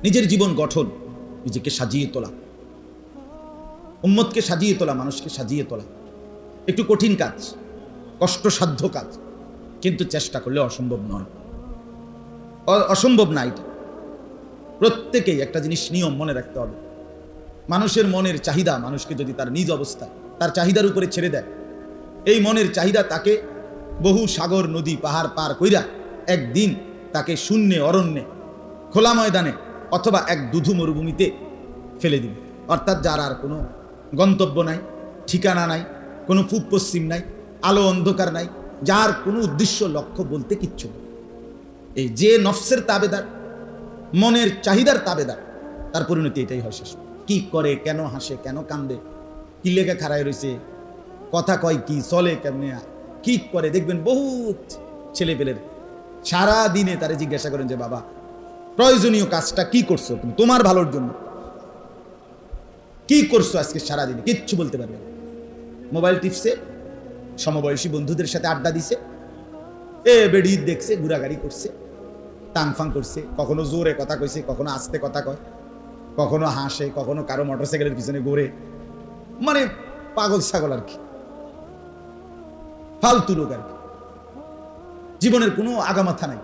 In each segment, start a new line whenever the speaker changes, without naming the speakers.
নিজের জীবন গঠন, নিজেকে সাজিয়ে তোলা, উম্মতকে সাজিয়ে তোলা, মানুষকে সাজিয়ে তোলা একটু কঠিন কাজ, কষ্টসাধ্য কাজ, কিন্তু চেষ্টা করলে অসম্ভব নয়, অসম্ভব না। এটা প্রত্যেকেই একটা জিনিস নিয়ম মনে রাখতে হবে, মানুষের মনের চাহিদা মানুষকে যদি তার নিজ অবস্থায় তার চাহিদার উপরে ছেড়ে দেয়, এই মনের চাহিদা তাকে বহু সাগর নদী পাহাড় পার কইরা একদিন তাকে শূন্যে অরণ্যে খোলা ময়দানে অথবা এক দুধু মরুভূমিতে ফেলে দিবে। অর্থাৎ যার আর কোনো গন্তব্য নাই, ঠিকানা নাই, কোনো পূব পশ্চিম নাই, আলো অন্ধকার নাই, যার কোনো উদ্দেশ্য লক্ষ্য বলতে কিচ্ছু নেই। এই যে নফসের তাবেদার, মনের চাহিদার তাবেদার, তার পরিণতি এটাই হয় শেষ। কি করে, কেন হাসে, কেন কান্দে, কি লেগে খাড়ায় রয়েছে, কথা কয় কি, চলে কেমনে, কি করে, দেখবেন বহুত ছেলে পেলের সারা দিনে তারে জিজ্ঞাসা করেন যে বাবা প্রয়োজনীয় কাজটা কি করছো তুমি তোমার ভালোর জন্য, কি করছো আজকে সারাদিনে, কিচ্ছু বলতে পারবে না। মোবাইল টিপসে, সমবয়সী বন্ধুদের সাথে আড্ডা দিছে, বেড়ি দেখছে, ঘোরাগাড়ি করছে, টাংফাং করছে, কখনো জোরে কথা কইছে, কখনো আস্তে কথা কয়, কখনো হাসে, কখনো কারো মোটরসাইকেলের পিছনে ঘোরে, মানে পাগল ছাগল আর কি, ফালতু লোক আর কি। জীবনের কোনো আগামাথা নাই,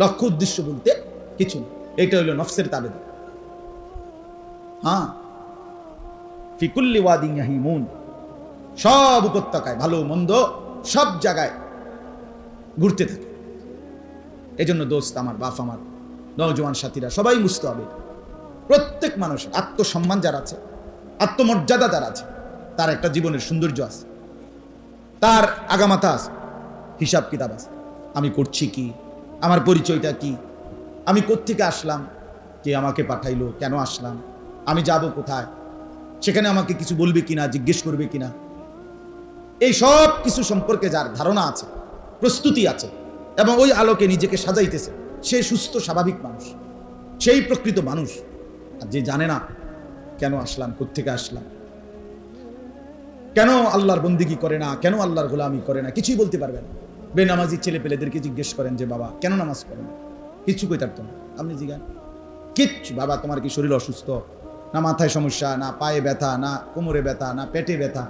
লক্ষ্য উদ্দেশ্য বলতে কিছু না। এটা হইল নফসের তাবেদা। হ্যাঁ, ফিকুল্লি ওয়াদিন ইয়াহিমুন, সব উপত্যকায় ভালো মন্দ সব জায়গায় ঘুরতে থাকে। এই জন্য দোস্ত আমার, বাপ আমার, নওজোয়ান সাথীরা সবাই বুঝতে হবে, প্রত্যেক মানুষের আত্মসম্মান যার আছে, আত্মমর্যাদা যার আছে, তার একটা জীবনের সৌন্দর্য আছে, তার আগামাথা আছে, হিসাব কিতাব আছে। আমি করছি কি, আমার পরিচয়টা কি, আমি কোত্থেকে আসলাম, কে আমাকে পাঠাইলো, কেন আসলাম, আমি যাব কোথায়, সেখানে আমাকে কিছু বলবে কিনা, জিজ্ঞেস করবে কিনা, এই সব কিছু সম্পর্কে যার ধারণা আছে, প্রস্তুতি আছে এবং ওই আলোকে নিজেকে সাজাইতেছে, সে সুস্থ স্বাভাবিক মানুষ, সেই প্রকৃত মানুষ। আর যে জানে না কেন আসলাম, কোত্থেকে আসলাম, কেন আল্লাহর বন্দিগি করে না, কেন আল্লাহর গোলামি করে না, কিছুই বলতে পারবে না। বেনামাজি ছেলে পেলেদেরকে জিজ্ঞেস করেন যে বাবা কেন নামাজ পড়েন, কিচ্ছু কই থাকতো না, আপনি জিজ্ঞান কিচ্ছু, বাবা তোমার কি শরীর অসুস্থ, না মাথায় সমস্যা, না পায়ে ব্যথা, না কোমরে ব্যথা, না পেটে ব্যথা,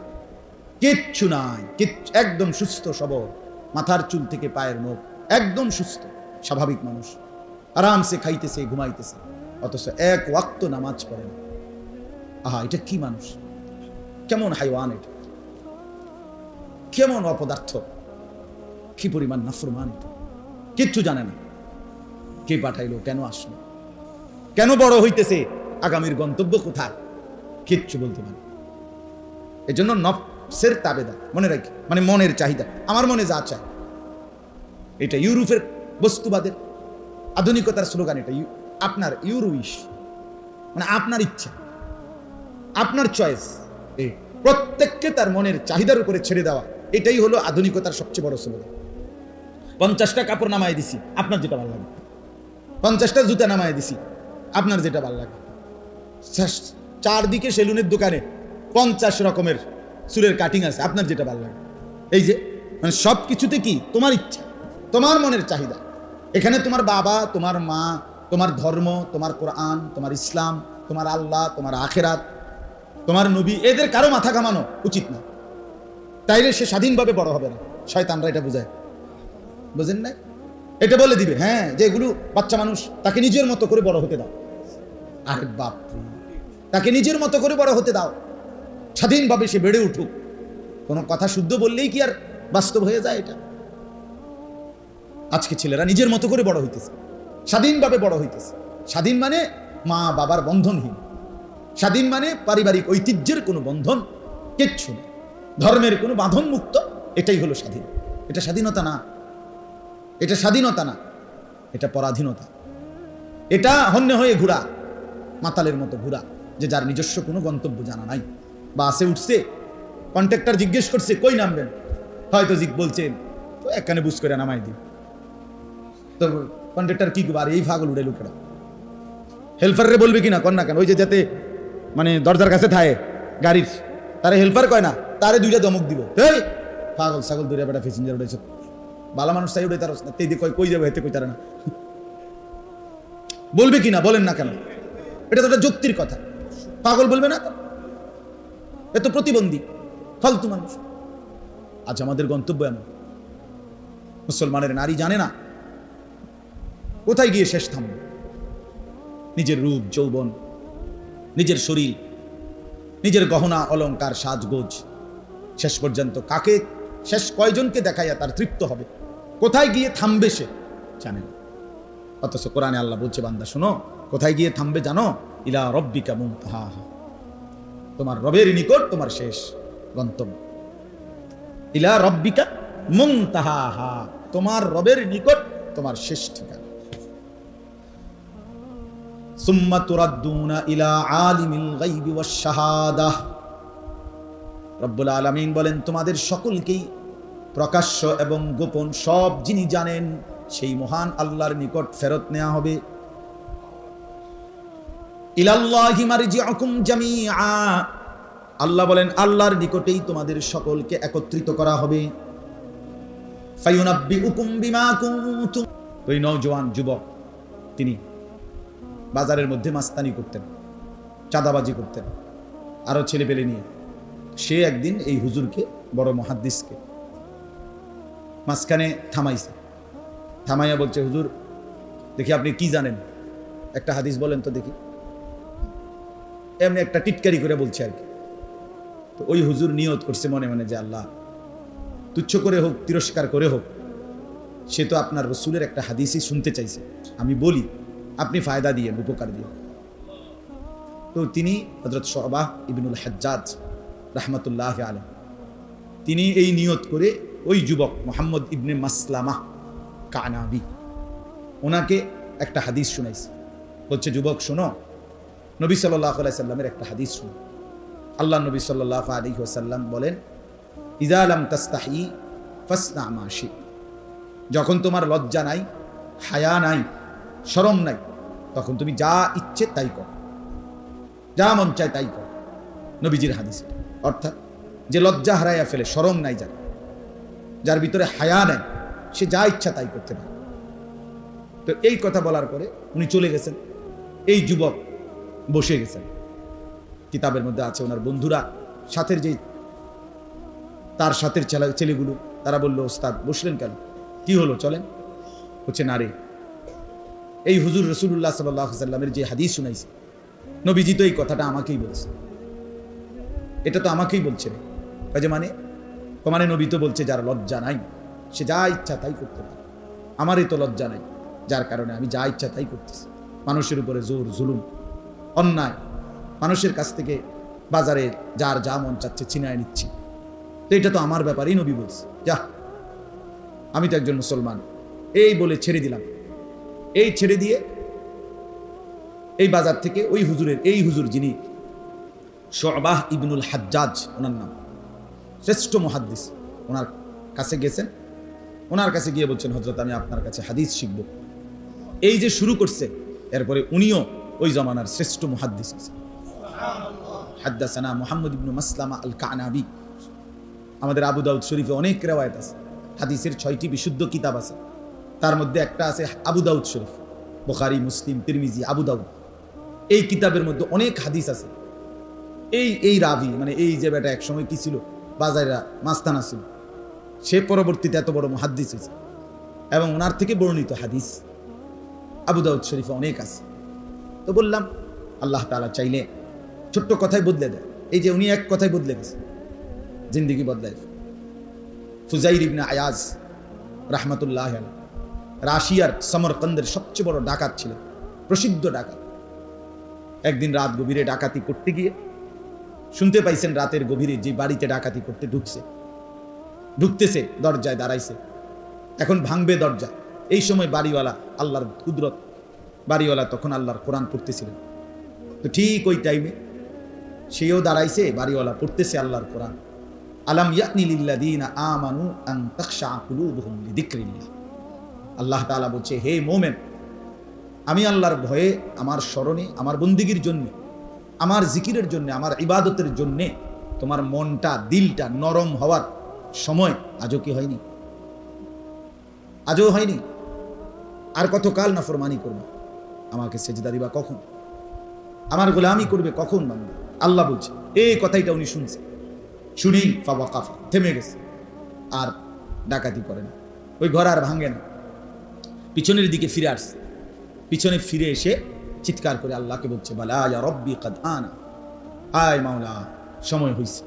কিচ্ছু নাই, একদম সুস্থ সবল, মাথার চুল থেকে পায়ের নখ একদম সুস্থ স্বাভাবিক মানুষ, আরামসে খাইতেছে, ঘুমাইতেছে, অথচ এক ওয়াক্ত নামাজ পড়ে না। আহা, এটা কি মানুষ, কেমন হাইওয়ান, এটা কেমন অপদার্থ, কি পরিমাণ নাফরমান, কিচ্ছু জানে না কে পাঠাইলো, কেন আসলো, কেন বড় হইতেছে, আগামীর গন্তব্য কোথায়, কিচ্ছু বলতে পারে। এজন্য নফসের তাবেদা মনে রাখি, মানে মনের চাহিদা, আমার মনে যা চায়। এটা ইউরোপের বস্তুবাদের আধুনিকতার স্লোগান, এটা আপনার ইউরোইশ, মানে আপনার ইচ্ছা, আপনার চয়েস, এই প্রত্যেককে তার মনের চাহিদার উপরে ছেড়ে দেওয়া, এটাই হলো আধুনিকতার সবচেয়ে বড় স্লোগান। 50টা কাপড় নামায় দিছি, আপনার যেটা ভালো লাগে, 50টা জুতা নামায় দিছি, আপনার যেটা ভালো লাগে, চারদিকে সেলুনের দোকানে 50 রকমের চুলের কাটিং আছে, আপনার যেটা ভালো লাগে। এই যে মানে সব কিছুতে কি তোমার ইচ্ছা, তোমার মনের চাহিদা। এখানে তোমার বাবা, তোমার মা, তোমার ধর্ম, তোমার কোরআন, তোমার ইসলাম, তোমার আল্লাহ, তোমার আখেরাত, তোমার নবী, এদের কারো মাথা ঘামানো উচিত না। তাইলে সে স্বাধীনভাবে বড় হবে না। শয়তানরা এটা বোঝায়, বুঝেন না? এটা বলে দিবে হ্যাঁ যে এগুলো বাচ্চা মানুষ, তাকে নিজের মতো করে বড় হতে দাও। আরে বাপ, তাকে নিজের মতো করে বড় হতে দাও, স্বাধীনভাবে সে বেড়ে উঠুক। কোনো কথা শুদ্ধ বললেই কি আর বাস্তব হয়ে যায়? এটা আজকে ছেলেরা নিজের মতো করে বড় হইতেছে, স্বাধীনভাবে বড় হইতেছে। স্বাধীন মানে মা বাবার বন্ধনহীন, স্বাধীন মানে পারিবারিক ঐতিহ্যের কোনো বন্ধন কিচ্ছু নেই, ধর্মের কোনো বাঁধন মুক্ত, এটাই হলো স্বাধীন। এটা স্বাধীনতা না, এটা স্বাধীনতা না, এটা পরাধীনতা। এটা হন্যে হয়ে ঘোরা, মাতালের মতো ঘোরা, যে যার নিজস্ব কোনো গন্তব্য জানা নাই। বাসে উঠছে, কন্ট্রাক্টর জিজ্ঞেস করছে কই নামবেন, হয়তো বলছেন তো একখানে বুঝ করে নামাই দিন। তো কন্ট্রাক্টর কি করবে, আর এই ফাগল উড়ে লুকেরা হেল্পারে বলবে কিনা কর না কেন, ওই যে যাতে মানে দরজার কাছে থাকে গাড়ির, তারে হেল্পার কয় না, তারে দুইটা দমক দিব, এই পাগল ছাগল দূরে বেটা প্যাসেঞ্জার উঠেছে, ভালো মানুষ চাই উঠে তার তেই কই কই যাবো হেতে কই তারা না। বলবে কিনা বলেন না কেন? এটা তো একটা যুক্তির কথা। পাগল বলবে না? এত প্রতিবন্ধী ফালতু মানুষ। আজ আমাদের গন্তব্য এমন, মুসলমানের নারী জানে না কোথায় গিয়ে শেষ থামবে। নিজের রূপ যৌবন, নিজের শরীর, নিজের গহনা অলংকার সাজগোজ, শেষ পর্যন্ত কাকে শেষ কয়জনকে দেখাইয়া তার তৃপ্ত হবে, কোথায় গিয়ে থামবে সে জানে না। অথচ কোরআনে আল্লাহ বলছে, বান্দা শোনো, কোথায় গিয়ে থামবে জানো? ইলা রব্বিকা মুনতাহাহা, তোমার রবের নিকট তোমার শেষ গন্তব্য। ইলা রব্বিকা মুনতাহাহা, তোমার রবের নিকট তোমার শেষ ঠিকানা। সুম্মা তুরাদ্দুনা ইলা আলিমিল গায়বি ওয়াশ শাহাদাহ, রব্বুল আলামিন বলেন, তোমাদের সকলকেই প্রকাশ্য এবং গোপন সব যিনি জানেন সেই মহান আল্লাহর নিকট ফেরত নেওয়া হবে। ইলাল্লাহি মারজিউকুম জামিআ, আল্লাহ বলেন আল্লাহর নিকটেই তোমাদের সকলকে একত্রিত করা হবে। ফায়ুনাব্বিউকুম বিমা কুনতুম, ওই নওজোয়ান যুবক, তিনি বাজারের মধ্যে মাস্তানি করতেন, চাঁদাবাজি করতেন, আরো ছেলে পেলে নিয়ে। সে একদিন এই হুজুরকে, বড় মুহাদ্দিসকে মাঝখানে থামাইছে, থামাইয়া বলছে, হুজুর দেখি আপনি কি জানেন, একটা হাদিস বলেন তো দেখি। এমনি একটা টিটকারি করে বলছে আর কি। তো ওই হুজুর নিয়ত করছে মনে মনে যে আল্লাহ তুচ্ছ করে হোক, তিরস্কার করে হোক, সে তো আপনার রসুলের একটা হাদিসই শুনতে চাইছে, আমি বলি, আপনি ফায়দা দিয়ে, উপকার দিয়ে। তো তিনি হযরত শুআবাহ ইবনুল হাজ্জাজ রাহমাতুল্লাহ আলাইহি, তিনি এই নিয়ত করে ওই যুবক মুহাম্মদ ইবনে মাসলামা কানাবি, ওনাকে একটা হাদিস শুনাইছে। বলছে, যুবক শোনো, নবী সাল্লাল্লাহু আলাইহি সাল্লামের একটা হাদিস শুনো। আল্লাহ নবী সাল্লাল্লাহু আলাইহি ওয়াসাল্লাম বলেন, ইযা লাম তাস্তাহি ফাসনা মা শি'ত, যখন তোমার লজ্জা নাই, হায়া নাই, শরম নাই, তখন তুমি যা ইচ্ছে তাই করো, যা মন চায় তাই করো। নবীজির হাদিস। অর্থাৎ যে লজ্জা হারাইয়া ফেলে, শরম নাই যার, যার ভিতরে হায়া নাই, সে যা ইচ্ছা তাই করতে পারে। তো এই কথা বলার পরে উনি চলে গেছেন। এই যুবক বসে গেছেন। কিতাবের মধ্যে আছে ওনার বন্ধুরা, সাথের যে তার সাথের ছেলেগুলো, তারা বললো, ওস্তাদ বসলেন কেন, কি হলো, চলেন। হচ্ছে না রে, এই হুজুর রাসূলুল্লাহ সাল্লাল্লাহু আলাইহি সাল্লামের যে হাদিস শুনাইছে, নবীজি তো এই কথাটা আমাকেই বলছে, এটা তো আমাকেই বলছে রে। কাজে মানে নবী তো বলছে যার লজ্জা নাই সে যা ইচ্ছা তাই করতে পারে। আমারই তো লজ্জা নাই, যার কারণে আমি যা ইচ্ছা তাই করতেছি। মানুষের উপরে জোর জুলুম অন্যায়, মানুষের কাছ থেকে বাজারে যার যা মন চাচ্ছে ছিনায় নিচ্ছি, তো এটা তো আমার ব্যাপারেই নবী বলছে, যা আমি তো একজন মুসলমান, এই বলে ছেড়ে দিলাম। এই ছেড়ে দিয়ে এই বাজার থেকে ওই হুজুরের, এই হুজুর যিনি শুআবাহ ইবনুল হাজ্জাজ ওনার নাম, শ্রেষ্ঠ মুহাদ্দিস, ওনার কাছে গেছেন। ওনার কাছে গিয়ে বলছেন, হযরত আমি আপনার কাছে হাদিস শিখব। এই যে শুরু করছে, এরপরে উনিও ওই জমানার শ্রেষ্ঠ মুহাদ্দিস আছেন। হাদ্দাসানা মুহাম্মদ ইবনু মাসলামা আল কানাবি। আমাদের আবু দাউদ শরীফে অনেক রিওয়ায়াত আছে, হাদিসের 6টি বিশুদ্ধ কিতাব আছে, তার মধ্যে একটা আছে আবু দাউদ শরীফ। বুখারী, মুসলিম, তিরমিজি, আবু দাউদ, এই কিতাবের মধ্যে অনেক হাদিস আছে। এই রাভি, মানে এই যে বেটা একসময় কি ছিল, বাজারে মাস্তানা ছিল, সে পরবর্তীতে এত বড় মুহাদ্দিস হয়েছে, এবং ওনার থেকে বর্ণিত হাদিস আবু দাউদ শরীফে অনেক আছে। তো বললাম, আল্লাহ তাআলা চাইলে ছোট্ট কথাই বদলে দেয়। এই যে উনি এক কথাই বদলে গেছে, জিন্দেগি বদলায়। ফুজাইর ইবনে আয়াজ রাহমাতুল্লাহ আলাইহি, রাশিয়ার সমরকন্দের সবচেয়ে বড় ডাকাত ছিলেন, প্রসিদ্ধ ডাকাত। একদিন রাত গভীরে ডাকাতি করতে গিয়ে শুনতে পাইছেন রাতের গভীরে যে বাড়িতে ডাকাতি করতে ঢুকতেছে, দরজায় দাঁড়াইছে, এখন ভাঙবে দরজা। এই সময় বাড়িওয়ালা, আল্লাহর কুদরত, বাড়িওয়ালা তখন আল্লাহর কোরআন পড়তেছিলেন। তো ঠিক ওই টাইমে সেও দাঁড়াইছে, বাড়িওয়ালা পড়তেছে আল্লাহর কোরআন, আলাম ইয়ানি লিল্লাযীনা আমানু আন তাখশা কুলুবুহুম লিযিকরিল্লাহ। আল্লাহ তাআলা বলছে, হে মুমিন, আমি আল্লাহর ভয়ে, আমার স্মরণে, আমার বন্দিগির জন্য, আমার জিকিরের জন্য, আমার ইবাদতের জন্য তোমার মনটা, দিলটা নরম হওয়ার সময় আজও কি হয়নি? আজও হয়নি? আর কতকাল নাফরমানি করবে? আমাকে সেজদা দিবা কখন, আমার গোলামি করবে কখন বান্দা? আল্লাহ বলছে। এই কথাইটা উনি শুনছে, শুনি ফাওয়াকাফা, থেমে গেছে, আর ডাকাতি করে না, ওই ঘর আর ভাঙে না, পিছনের দিকে ফিরে আসছে। পিছনে ফিরে এসে চিৎকার করে আল্লাহকে বলছে, বালা ইয়া রব্বি কাদ আনা, আয় মাওলা সময় হইছে,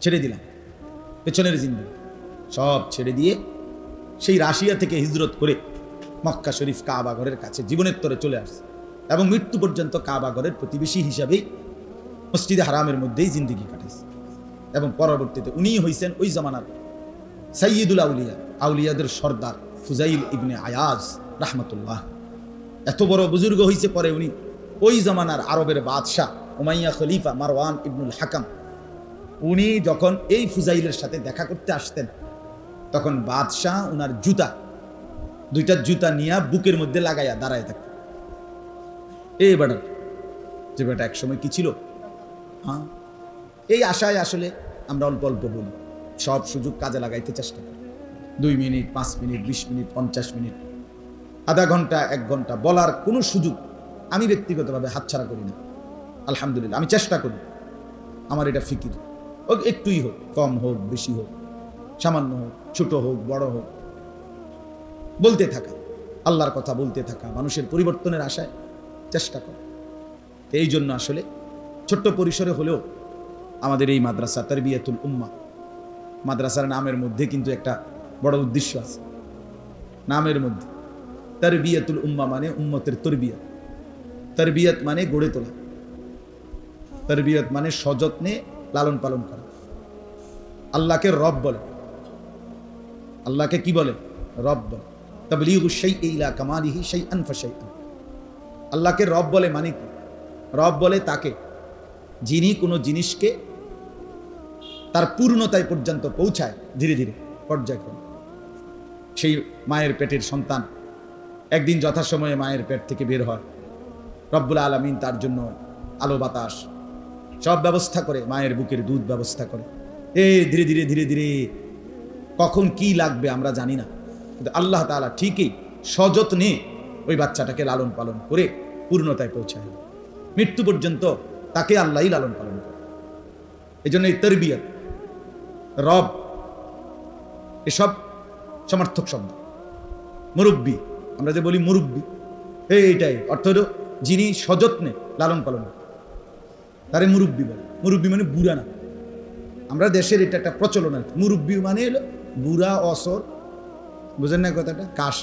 ছেড়ে দিলাম পেছনের জিন্দেগি সব ছেড়ে দিয়ে সেই রাশিয়া থেকে হিজরত করে মক্কা শরীফ কাবা ঘরের কাছে জীবনের তরে চলে আসছে এবং মৃত্যু পর্যন্ত কাবা ঘরের প্রতিবেশী হিসাবেই মসজিদে হারামের মধ্যেই জিন্দেগি কাটাইছে। এবং পরবর্তীতে উনিই হইছেন ওই জামানার সাইয়্যিদুল আউলিয়া, আউলিয়াদের সর্দার ফুজাইল ইবনে আয়াজ রাহমাতুল্লাহ। এত বড় বুজুর্গ হইছে পরে উনি ওই জামানার আরবের বাদশাহ উমাইয়া খলিফা মারওয়ান ইবনুল হাকাম, উনি যখন এই ফুজাইলের সাথে দেখা করতে আসতেন তখন বাদশাহ উনার জুতা, দুইটা জুতা নিয়ে বুকের মধ্যে লাগাইয়া দাঁড়ায় থাকতেন। এই বেটা, যে বেটা একসময় কি ছিল। হ্যাঁ, এই আশায় আসলে আমরা অল্প অল্প বলি, সব সুযোগ কাজে লাগাইতে চেষ্টা করি। 2 মিনিট, 5 মিনিট, 20 মিনিট, 50 মিনিট, আধা ঘন্টা, 1 ঘন্টা বলার কোনো সুযোগ আমি ব্যক্তিগতভাবে হাতছাড়া করি না। আলহামদুলিল্লাহ, আমি চেষ্টা করি, আমার এটা ফিকির, একটুই হোক, কম হোক বেশি হোক, সামান্য হোক ছোট হোক বড় হোক, বলতে থাকা, আল্লাহর কথা বলতে থাকা, মানুষের পরিবর্তনের আশায় চেষ্টা করা। এই জন্য আসলে ছোট্ট পরিসরে হলেও আমাদের এই মাদ্রাসা তারবিয়াতুল উম্মাহ, মাদ্রাসার নামের মধ্যে কিন্তু একটা বড় উদ্দেশ্য আছে। নামের মধ্যে তারবিয়াতুল উম্মাহ মানে উম্মতের তরবিয়ত, তারবিয়ত মানে গড়ে তোলা, তারবিয়ত মানে সযত্নে লালন পালন করা। আল্লাহকে রব বলে, আল্লাহকে কি বলে? রব বলে। তাবলীগুশ শাইই ইলা কামালিহি শাইআন ফাশাইআন। আল্লাহকে রব বলে মানে কি? রব বলে তাকে যিনি কোনো জিনিসকে তার পূর্ণতায় পর্যন্ত পৌঁছায় ধীরে ধীরে, পর্যায়ক্রমে। সেই মায়ের পেটের সন্তান একদিন যথাসময়ে মায়ের পেট থেকে বের হয়, রব্বুল আলামিন তার জন্য আলো বাতাস সব ব্যবস্থা করে, মায়ের বুকের দুধ ব্যবস্থা করে। ধীরে ধীরে ধীরে ধীরে কখন কি লাগবে আমরা জানি না, কিন্তু আল্লাহ তাআলা ঠিকই সযত্নে ওই বাচ্চাটাকে লালন পালন করে পূর্ণতায় পৌঁছায়। মৃত্যু পর্যন্ত তাকে আল্লাহই লালন পালন করে। এই জন্য এই তারবিয়ত, রব, এসব সমার্থক শব্দ। মুরব্বী, আমরা যে বলি মুরব্বী, এইটাই অর্থ হলো যিনি সযত্নে লালন পালন করে, তারে মুরব্বী বলে। মুরব্বী মানে বুড়া না, আমরা দেশের এটা একটা প্রচলন আছে। মুরব্বী মানে হলো বুড়া, অসর, বুঝেন না কথাটা? কাশ,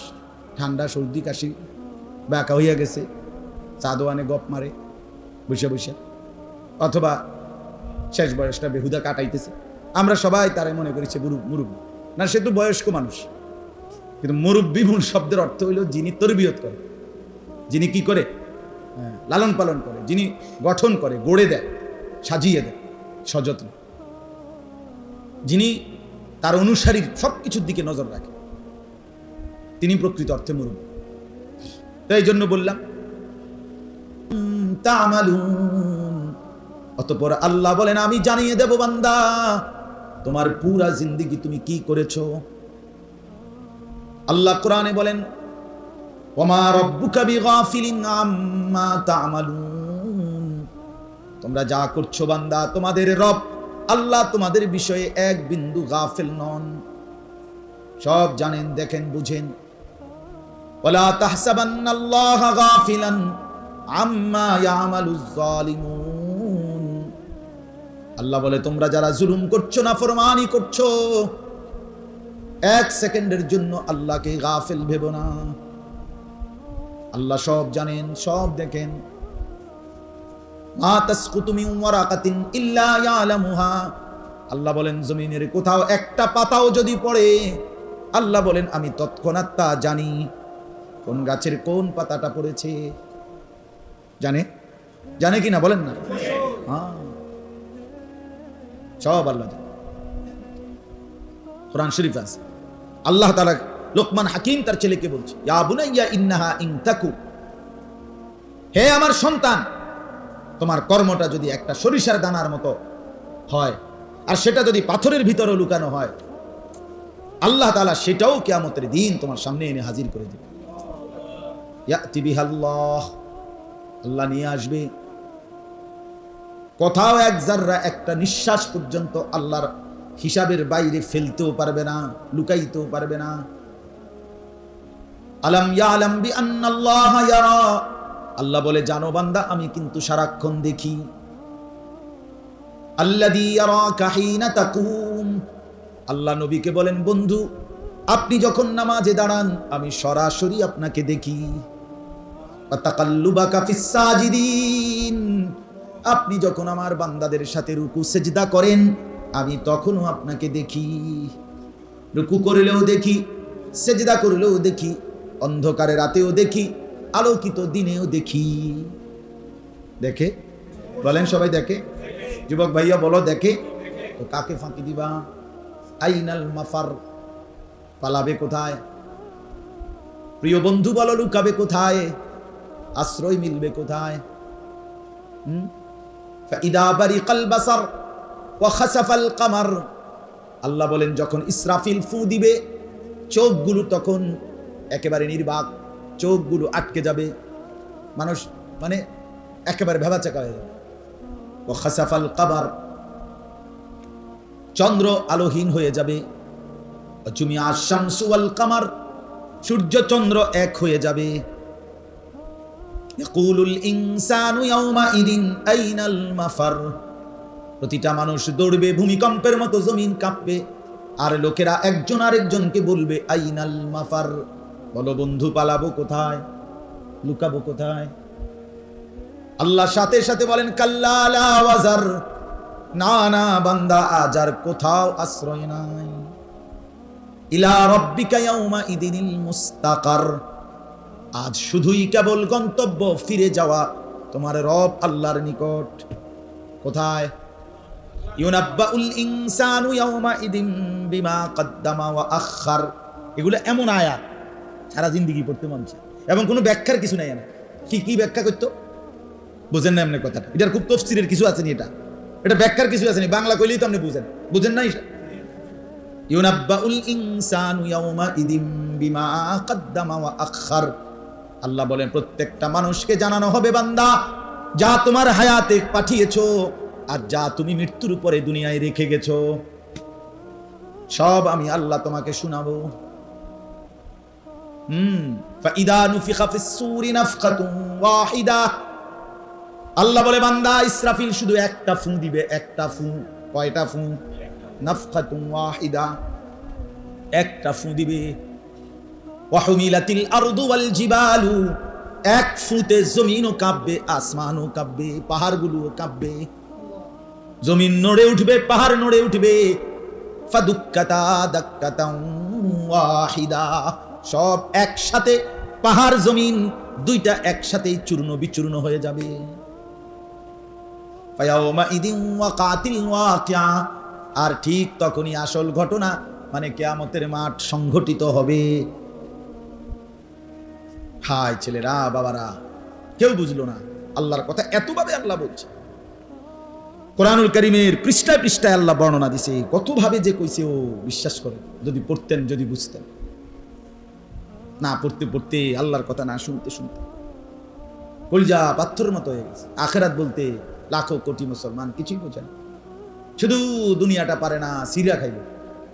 ঠান্ডা, সর্দি, কাশি, ব্যাকা হইয়া গেছে, চাদোয়ানে গপ মারে বসে বসে, অথবা শেষ বয়সটা বেহুদা কাটাইতেছে, আমরা সবাই তারে মনে করেছি মুরব্বী। না, সে তো বয়স্ক মানুষ, কিন্তু মুরব্বী মূল শব্দের অর্থ হইল যিনি তরবিয়ত করে, যিনি কি করে? লালন পালন করে, যিনি গঠন করে, গড়ে দেয়, সাজিয়ে দেয় সযত্ন, যিনি তার অনুসারীর সব কিছুর দিকে নজর রাখে, তিনি প্রকৃত অর্থে মুরব্বী। তাই জন্য বললাম তা'মালুন। অতঃপর আল্লাহ বলেন, আমি জানিয়ে দেব বান্দা তোমার পুরা জিন্দেগি তুমি কি করেছো। আল্লাহ কোরআনে বলেন, ওয়ামা রাব্বুকা বিগাফিলিন আম্মা তা'মালুন। তোমরা যা করছো বান্দা, তোমাদের রব আল্লাহ তোমাদের বিষয়ে এক বিন্দু গাফিল নন, সব জানেন, দেখেন, বুঝেন। ওয়ালা তাহসাবান্নাল্লাহা গাফিলান আম্মা ইয়ামালুজ জালিমুন। আল্লাহ বলে, তোমরা যারা জুলুম করছো, নাফরমানি করছো, 1 সেকেন্ডের জন্য আল্লাহকে গাফিল ভেবো না। আল্লাহ সব জানেন, সব দেখেন। মা তাসকুতু মিন ওয়ারাকাতিন ইল্লা ইয়ালামুহা। আল্লাহ বলেন, জমিনের কোথাও একটা পাতাও যদি পড়ে, আল্লাহ বলেন আমি তৎক্ষণাৎ তা জানি। কোন গাছের কোন পাতাটা পড়েছে জানে, জানে কিনা বলেন না? হ্যাঁ, সব আল্লাহ জানে। কোরআন শরীফ আছে, আল্লাহ তাআলা লোকমান হাকিম তার ছেলেকে বলছে, ইয়া বুনাইয়া ইন্নাহা ইন তাকু, হে আমার সন্তান, তোমার কর্মটা যদি একটা সরিষার দানার মতো হয়, আর সেটা যদি পাথরের ভিতরে লুকানো হয়, আল্লাহ তাআলা সেটাও কিয়ামতের দিন তোমার সামনে এনে হাজির করে দেবে। ইয়াতি বিহাল্লাহ, আল্লাহ নিয়ে আসবে। কোথাও এক জাররা, একটা নিঃশ্বাস পর্যন্ত আল্লাহর হিসাবের বাইরে ফেলতেও পারবে না, লুকাইতেও পারবে না। আলাম ইয়ালাম বিআন্নাল্লাহ ইয়ারা, আল্লাহ বলে জানো বান্দা আমি কিন্তু সারাক্ষণ দেখি। আল্লাযী ইয়ারাকা হিনা তাকুম, আল্লাহ নবীকে বলেন বন্ধু আপনি যখন নামাজে দাঁড়ান আমি সরাসরি আপনাকে দেখি। ওয়া তাকাল্লুবাকা ফিস সাজিদিন, আপনি যখন আমার বান্দাদের সাথে রুকু সেজদা করেন আমি তখনও আপনাকে দেখি। রুকু করলেও দেখি, সেজদা করলেও দেখি, অন্ধকারে রাতেও দেখি, আলোকিত দিনেও দেখি। দেখে? বলেন সবাই দেখে? যুবক ভাইয়া বলো দেখে? তো কাকে ফাঁকি দিবা? আইনাল মাফার, পালাবে কোথায়? প্রিয় বন্ধু বলো লুকাবে কোথায়? আশ্রয় মিলবে কোথায়? ফাইদা বারিকাল বাসার ওয়া খাসাফাল কামার, আল্লাহ বলেন যখন ইসরাফিল ফু দিবে চোখগুলো তখন একেবারে নির্বাক, চোখগুলো আটকে যাবে, মানুষ মানে একেবারে ভেবাচাকা হয়ে যাবে। ওয়া খাসাফাল কামার, চন্দ্র আলোহীন হয়ে যাবে। ওয়া জুমিআ আশ-শামসু ওয়াল কামার, সূর্য চন্দ্র এক হয়ে যাবে। ইয়াকুলুল ইনসানু ইয়াউমাইদিন আইনাল মাফার, প্রতিটা মানুষ দৌড়বে, ভূমিকম্পের মতো জমিন কাঁপবে, আর লোকেরা একজন আরেকজনকে বলবে আইনাল মাফার, বলো বন্ধু পালাবো কোথায়, লুকাবো কোথায়? আল্লাহ সাথে সাথে বলেন কাল্লা লা ওয়াজার, না না বান্দা আজ আর কোথাও আশ্রয় নাই। ইলা রাব্বিকা ইয়াউমাইদিনিল মুস্তাকার, আজ শুধুই কেবল গন্তব্য ফিরে যাওয়া তোমার রব আল্লাহর নিকট। কোথায়? ইউনাব্বাউল ইনসানু ইয়াউমাইদিন বিমা কদ্দামা ওয়া আখার, এগুলো এমন আয়াত সারা জিন্দেগি পড়তে মন চায় এবং কোনো ব্যাখ্যার কিছু নাই। কি কি ব্যাখ্যা করতো বুঝেন না এমনি কথাটা, এটার খুব তফসিরের কিছু আছে নি, এটা ব্যাখ্যার কিছু আছে নি, বাংলা কইলেই তো আপনি বুঝেন না। ইউনাব্বাউল ইনসানু ইয়াউমাইদিন বিমা কদ্দামা ওয়া আখার, আল্লাহ বলেন প্রত্যেকটা মানুষকে জানানো হবে বান্দা যা তোমার হায়াতে পাঠিয়েছো আর যা তুমি মৃত্যুর পরে দুনিয়ায় রেখে গেছো সব আমি আল্লাহ তোমাকে শোনাবো। ফাইদা নুফিখা ফিস সূরি নাফখাতুন ওয়াহিদা, আল্লাহ বলে বান্দা ইসরাফিল শুধু একটা ফু দিবে, একটা ফু। কয়টা ফু? নাফখাতুন ওয়াহিদা, একটা ফু দিবে। ওয়া হুমিলাতিল আরদু ওয়াল জিবালু, এক ফুতে জমিনও কাঁপবে, আসমানও কাঁপবে, পাহাড়গুলোও কাঁপবে। জমিন নড়ে উঠবে, পাহাড় নড়ে উঠবে। ফাদুক্কাতা দাক্কাতান ওয়াহিদা, সব একসাথে, পাহাড় জমিন দুইটা একসাথে চূর্ণ বিচূর্ণ হয়ে যাবে। ফায়াউমাইদিন ওয়াকাতিল ওয়াকিয়া, আর ঠিক তখনই আসল ঘটনা মানে কিয়ামতের মাঠ সংঘটিত হবে। হায় ছেলেরা বাবারা, কেউ বুঝলো না আল্লাহর কথা এতভাবে আল্লাহ বলছে। কোরআনুল কারীমের পৃষ্ঠায় পৃষ্ঠায় আল্লাহ বর্ণনা দিছে, কতভাবে যে কইছে ও বিশ্বাস করে, যদি পড়তেন, যদি বুঝতেন। না পড়তে পড়তে আল্লাহর কথা না শুনতে শুনতে কলিজা পাথরের মতো হয়ে গেছে। আখিরাত বলতে লাখো কোটি মুসলমান কিছুই বোঝে না, শুধু দুনিয়াটা পারে না, সিরা খাইবে,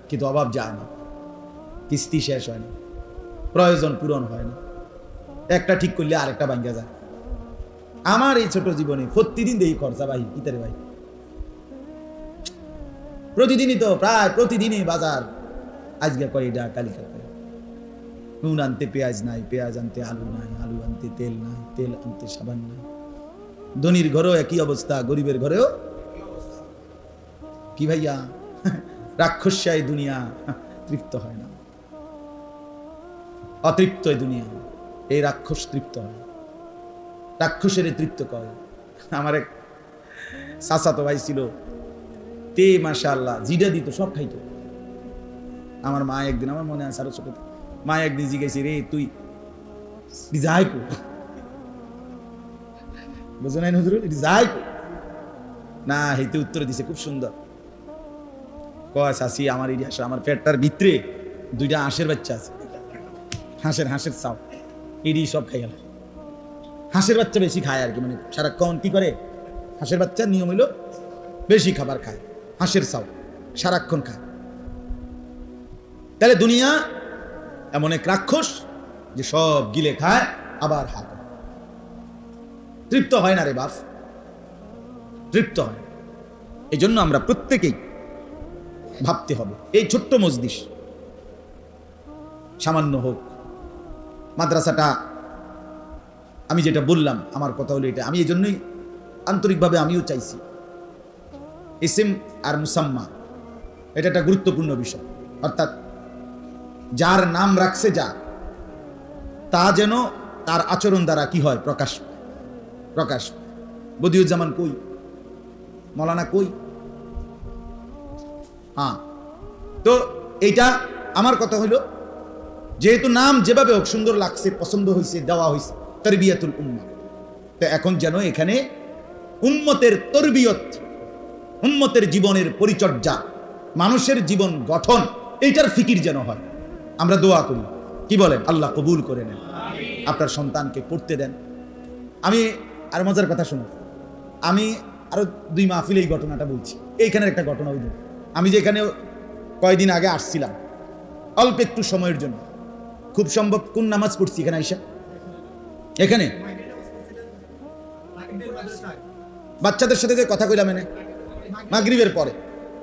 কিন্তু অভাব যায় না, কিস্তি শেষ হয় না, প্রয়োজন পূরণ হয় না, একটা ঠিক করলে আরেকটা ভাঙ্গা যায়। আমার এই ছোট জীবনে প্রতিদিন দেই খরচা ভাই, কিতারে ভাই, প্রতিদিনই তো প্রায় প্রতিদিনই বাজার, আজকে কয়টা কালিকা করে, নুন আনতে পেঁয়াজ নাই, পেঁয়াজ আনতে আলু নাই, আলু আনতে তেল নাই, তেল আনতে সাবান নাই। ধনীর ঘরেও একই অবস্থা, গরিবের ঘরেও কি ভাইয়া, রাক্ষসায় দুনিয়া তৃপ্ত হয় না, অতৃপ্ত দুনিয়া। এই রাক্ষস তৃপ্ত হয়, রাক্ষসের তৃপ্ত করে। আমার এক চাচাতো ভাই ছিল, তে মাশাআল্লাহ জিডা দিত, সব খাইতো। আমার মা একদিন, আমার মনে আছে আরো ছোট, মা একদিন জিজ্ঞাসি, রে তুই যাই কো, বুঝো নাই নজরুল, যাই কো না, হেতে উত্তর দিছে খুব সুন্দর। কয় চাচি আমার ইতিহাস, আমার পেটটার ভিতরে দুইটা হাঁসের বাচ্চা আছে, হাঁসের চাও, এরই সব খাই গেল। হাঁসের বাচ্চা বেশি খায় আর কি, মানে সারাক্ষণ কি করে, হাঁসের বাচ্চার নিয়ম হইল বেশি খাবার খায়, হাঁসের চাও সারাক্ষণ খায়। তাহলে দুনিয়া এমন এক রাক্ষস যে সব গিলে খায় আবার হাত, তৃপ্ত হয় না রে বাপ, তৃপ্ত হয়। এই জন্য আমরা প্রত্যেকেই ভাবতে হবে, এই ছোট্ট মজলিস সামান্য হোক, মাদ্রাসাটা আমি যেটা বললাম, আমার কথা হলো এটা, আমি এই জন্যই আন্তরিকভাবে আমিও চাইছি ইসিম আর মুসাম্মা এটা একটা গুরুত্বপূর্ণ বিষয়, অর্থাৎ যার নাম রাখছে যা, তা যেন তার আচরণ দ্বারা কি হয়, প্রকাশ। বদিউজ্জামান কই, মৌলানা কই, হ্যাঁ। তো এইটা আমার কথা হইল, যেহেতু নাম যেভাবে হোক সুন্দর লাগছে, পছন্দ হয়েছে, দেওয়া হয়েছে তরবিয়াতুল উম্মাহ, তো এখন যেন এখানে উম্মতের তরবিয়ত, উম্মতের জীবনের পরিচর্যা, মানুষের জীবন গঠন, এইটার ফিকির যেন হয়। আমরা দোয়া করি, কি বলেন, আল্লাহ কবুল করে নেন, আপনার সন্তানকে পড়তে দেন। আমি আর মজার কথা শুনুন, আমি আরো 2 মাহফিলে এই ঘটনাটা বলছি। এইখানের একটা ঘটনা হইল, আমি যে এখানে কয়েকদিন আগে আসছিলাম অল্প একটু সময়ের জন্য, খুব সম্ভব কোন নামাজ পড়ছি এখানে আইসা, এখানে বাচ্চাদের সাথে যে কথা কইলাম এনে মাগরিবের পরে,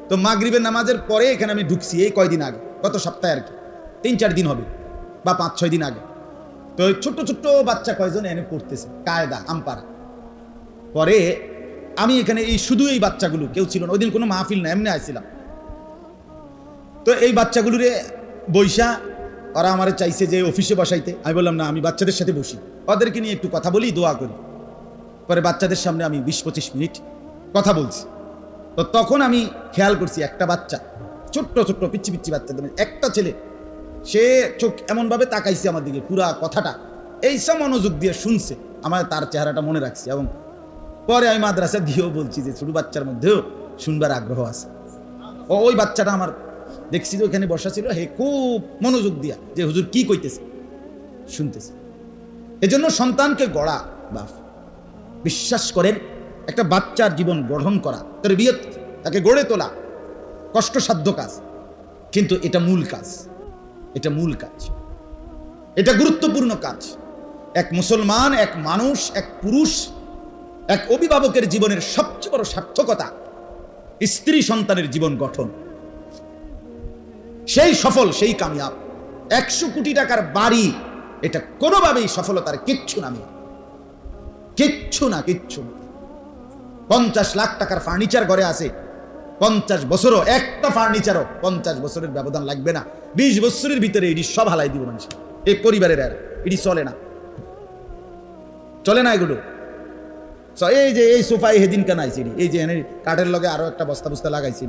তো মাগরিবের নামাজের পরে এখানে আমি ঢুকছি এই কয়দিন আগে, গত সপ্তাহে আর কি, 3-4 দিন হবে বা 5-6 দিন আগে। তো ছোট্ট ছোট্ট বাচ্চা কয়জন এনে পড়তেছে কায়দা আমপারা। পরে আমি এখানে এই শুধু এই বাচ্চাগুলো, কেউ ছিল না ওই দিন, কোনো মাহফিল না, এমনি আইছিলাম। তো এই বাচ্চাগুলোরে বইসা ওরা আমার চাইছে যে অফিসে বসাইতে, আমি বললাম না, আমি বাচ্চাদের সাথে বসি, ওদেরকে নিয়ে একটু কথা বলি, দোয়া করি। পরে বাচ্চাদের সামনে আমি 20-25 মিনিট কথা বলছি। তো তখন আমি খেয়াল করছি একটা বাচ্চা, ছোট্ট ছোট্ট পিচ্ছি পিচ্ছি বাচ্চা, একটা ছেলে, সে চোখ এমনভাবে তাকাইছে আমার দিকে, পুরা কথাটা এই সব মনোযোগ দিয়ে শুনছে, আমার তার চেহারাটা মনে রাখছি। এবং পরে আমি মাদ্রাসা দিয়েও বলছি যে ছোট বাচ্চার মধ্যেও শুনবার আগ্রহ আছে। ওই বাচ্চাটা আমার দেখছি যে ওখানে বসা ছিল, হে খুব মনোযোগ দিয়া যে হুজুর কি কইতেছে শুনতেছে। এজন্য সন্তানকে গড়া, বাপ বিশ্বাস করেন, একটা বাচ্চার জীবন গঠন করা, তারবিয়ত, তাকে গড়ে তোলা কষ্টসাধ্য কাজ, কিন্তু এটা মূল কাজ, এটা মূল কাজ, এটা গুরুত্বপূর্ণ কাজ। এক মুসলমান, এক মানুষ, এক পুরুষ, এক অভিভাবকের জীবনের সবচেয়ে বড় সার্থকতা স্ত্রী সন্তানের জীবন গঠন। সেই সফল, সেই কামিয়াব। 100 কোটি টাকার বাড়ি, এটা কোনোভাবেই সফলতার কিচ্ছু না, কিচ্ছু না, কিচ্ছু। 50 লাখ টাকার ফার্নিচার ঘরে আছে, 50 বছরও একটা ফার্নিচারও 50 বছরের ব্যবধান লাগবে না, 20 বছরের ভিতরে এটি সব হালাই দিব মানুষ, এই পরিবারের। আর এটি চলে না, চলে না এগুলো। এই যে এই সোফায় হেদিন কেন আইছি, এই যে কাঠের লগে আরো একটা বস্তা বস্তা লাগাইছি,